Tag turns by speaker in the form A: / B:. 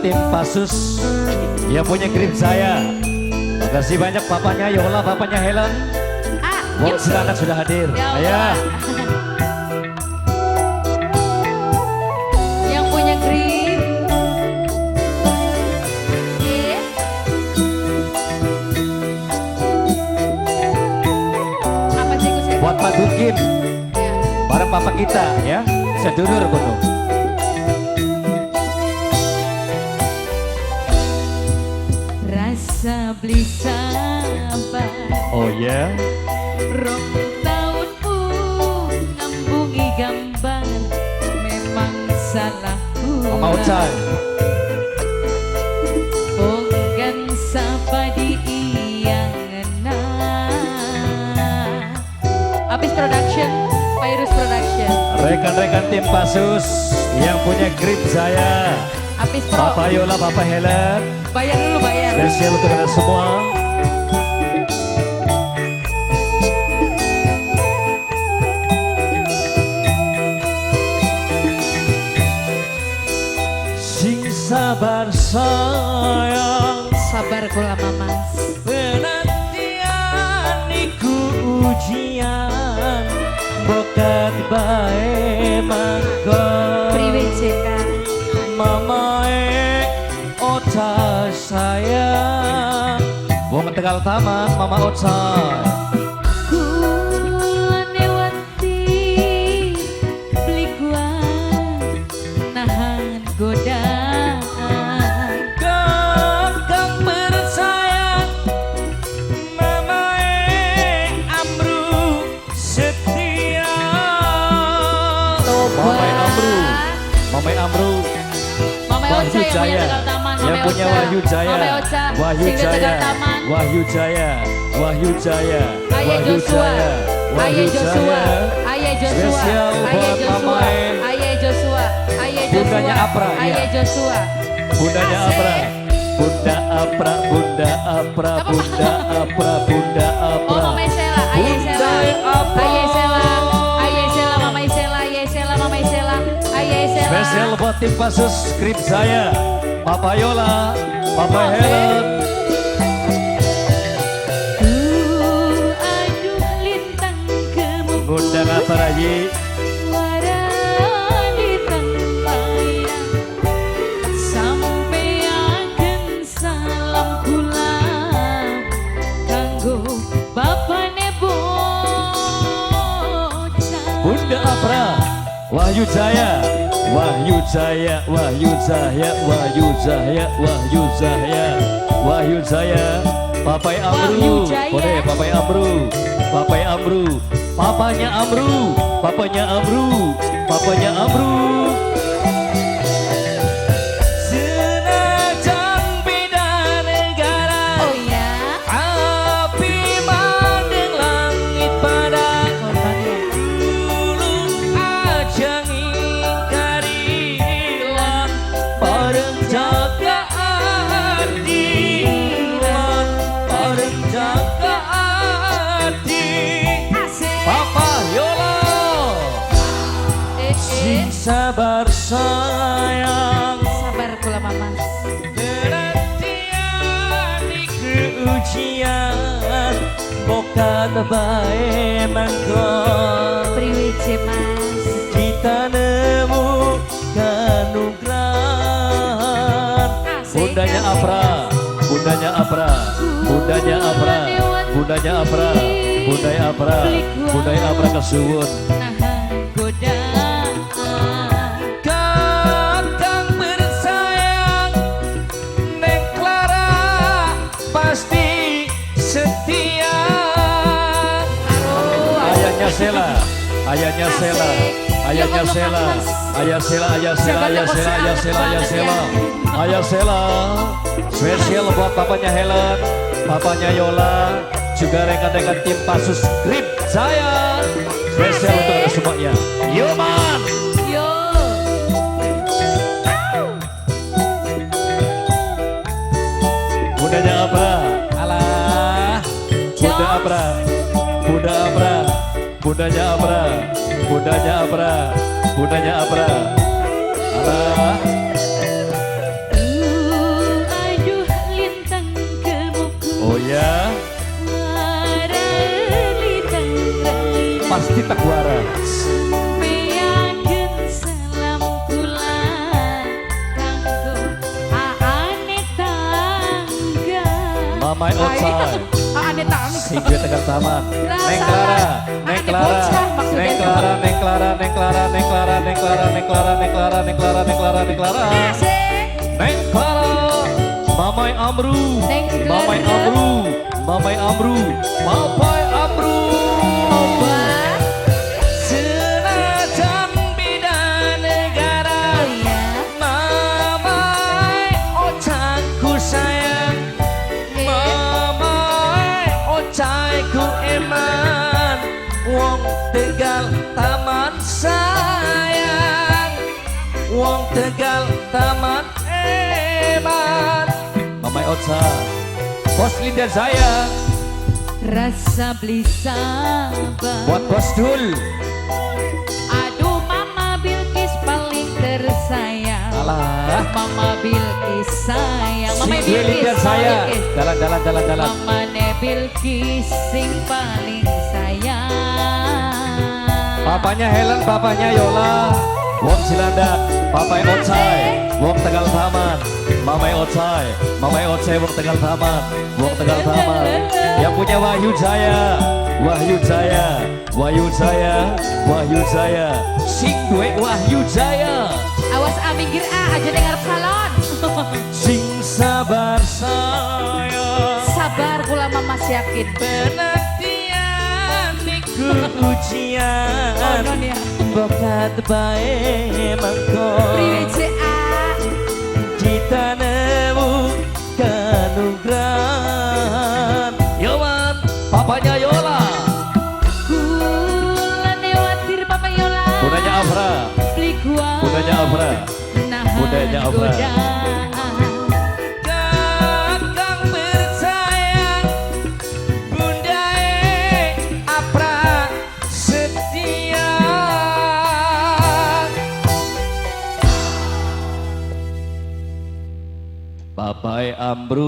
A: tim Pasus yang punya grip saya. Makasih banyak papanya Yola, papanya Helen. Wong Siranak sudah hadir. Ayah.
B: Yang punya grip. Apa sih Gus?
A: Buat Pak Dukin. Bareng papa kita ya. Sedulur kuno.
B: Rasa beli sabar.
A: Oh ya.
B: Rong tahunmu ngambungi gambar. Memang salahku.
A: Mama Ucai.
B: Bonggan sapa di iyangena. Habis production, Virus Production.
A: Rekan-rekan tim Pasus yang punya grip saya.
B: Habis pro.
A: Papa Yola, Papa Helen.
B: Bayar dulu, bayar.
A: Spesial untuk kalian semua. Sing sabar sayang,
B: Sabar kula mamas.
A: penantian iku ujian, bokat bae mangko.
B: Priwe CK.
A: Mamae Ocha sayang, wong Tegal Taman Mama Ocha.
B: Kula newati beli kuat nahan godaan.
A: Kakang bersayang, Mamae Amru setia. Mamae Amru, Mamae Amru.
B: Mama
A: Wahyu
B: Ocha yang punya
A: Jaya,
B: Tegal Taman.
A: yang
B: Mama
A: punya
B: Ocha.
A: Wahyu Jaya,
B: Mama Ocha,
A: Wahyu
B: sing di
A: Jaya,
B: Tegal Taman.
A: Wahyu Jaya, Wahyu Jaya,
B: Ayah
A: Wahyu
B: Joshua,
A: Jaya,
B: Ayah
A: Wahyu
B: Joshua,
A: Jaya.
B: Ayah Joshua,
A: Spesial
B: Ayah
A: buat
B: Joshua,
A: Mamae.
B: Ayah Joshua, Ayah Joshua,
A: Bundanya Apra, iya.
B: Ayah Joshua.
A: Bundanya
B: Asik.
A: Apra, Bunda Apra, Bunda Apra, Bunda Apra, Bunda Apra.
B: Oh, Mama Sela, Ayah Sela,
A: Apra.
B: Ayah Sela, Ayah Sela, Mama Sela, Ayah Sela, Mama Sela, Ayah Sela.
A: Spesial buat tim Pasus skrip saya, Papa Yola, Papa Helen.
B: Aduh lintang kemukul.
A: Ngundang apa lagi?
B: Suara lintang layang. Sampeaken salam kula kanggo bapane bocah.
A: Bunda Apra, Wahyu Jaya, Wahyu Jaya, Wahyu Jaya, Wahyu Jaya, Wahyu Jaya, Wahyu Jaya, Papai Amru,
B: Wahyu Jaya.
A: boleh Papai Amru, Papai Amru, papanya Amru, papanya Amru, papanya Amru. Senajan beda negara,
B: Oh ya,
A: api mandeng langit pada.
B: korban ya.
A: Dulu aja ngingkarilan, bareng jaga adilan, bareng jaga adi.
B: Asik.
A: Papa Yola, sing sabar sayang,
B: Sabar kula mamas.
A: penantian iku ujian, bokat bae mangko.
B: Priwe Mas.
A: Kita nemu kanugrahan.
B: Asik,
A: Bundanya
B: asik,
A: Apra, bundanya Apra, bundanya Apra, bundanya Apra, bundanya Apra, bundanya Apra kesuwun.
B: Nahan godaan.
A: Kakang bersayang, Neng Clara pasti setia. Ayahnya Sela, ayahnya Sela, ayahnya Sela, ayah Sela, ayah Sela, ayah Sela, ayah Sela, ayah Sela, ayah Sela. Spesial buat papanya Helen, papanya Yola, juga rekan-rekan tim Pasus Grip saya. Spesial untuk anda semuanya. Yoman.
B: Yo.
A: Bundanya Abra, alah. Bunda Abra, Bunda Abra, bundanya Abra, bundanya Abra, bundanya Abra, alah. Oh ya, pasti Takwara.
B: Sampeyan salam kula kanggo aane tangga.
A: Mamai outside.
B: Aane tangga.
A: Sing duwe Tegal Taman. Neng Clara, Neng Clara, Neng Clara, Neng Clara, Neng Clara, Neng Clara, Neng Clara, Neng Clara, Neng Clara, Neng Clara, Neng Clara, Neng Clara. Neng Clara, Mamai Amru, Mamai Amru, Mamai Amru, Mamai Amru. Senajan beda negara, Mamai ocaku sayang, Mamai ocaku eman, wong Tegal Taman sayang, wong Tegal Taman eman. Mamai Ocha, bos Linda saya,
B: Rasa beli sabar.
A: buat bos Dul.
B: Aduh Mama Bilkis paling tersayang.
A: Alah,
B: Mama Bilkis sayang. Mama
A: sing duwe Linda saya, jalan.
B: Mama Bilkis sing paling sayang.
A: Papanya Helen, papanya Yola, wong Cilandak. Papai Ocai, wong Tegal Taman. Mamai Ocai, Mamai Ocai, wong Tegal Taman, wong Tegal Taman. Yang punya Wahyu Jaya, Wahyu Jaya, Wahyu Jaya, Wahyu Jaya. Sing duwe Wahyu Jaya.
B: Awas minggir aja dengar salon.
A: Sing sabar sayang,
B: Sabar kula Mama yakin.
A: penantian niku ujian.
B: Konon ya.
A: Bokat bae mangko
B: Priwe
A: kita nemu kanugrahan. Yoman, papanya Yola.
B: Kula newatir Papa Yola.
A: Budanya Afra,
B: Beli gua.
A: budanya Afra, budanya Afra. Kakang bersayang, bundae Afra setia. Papai Amru.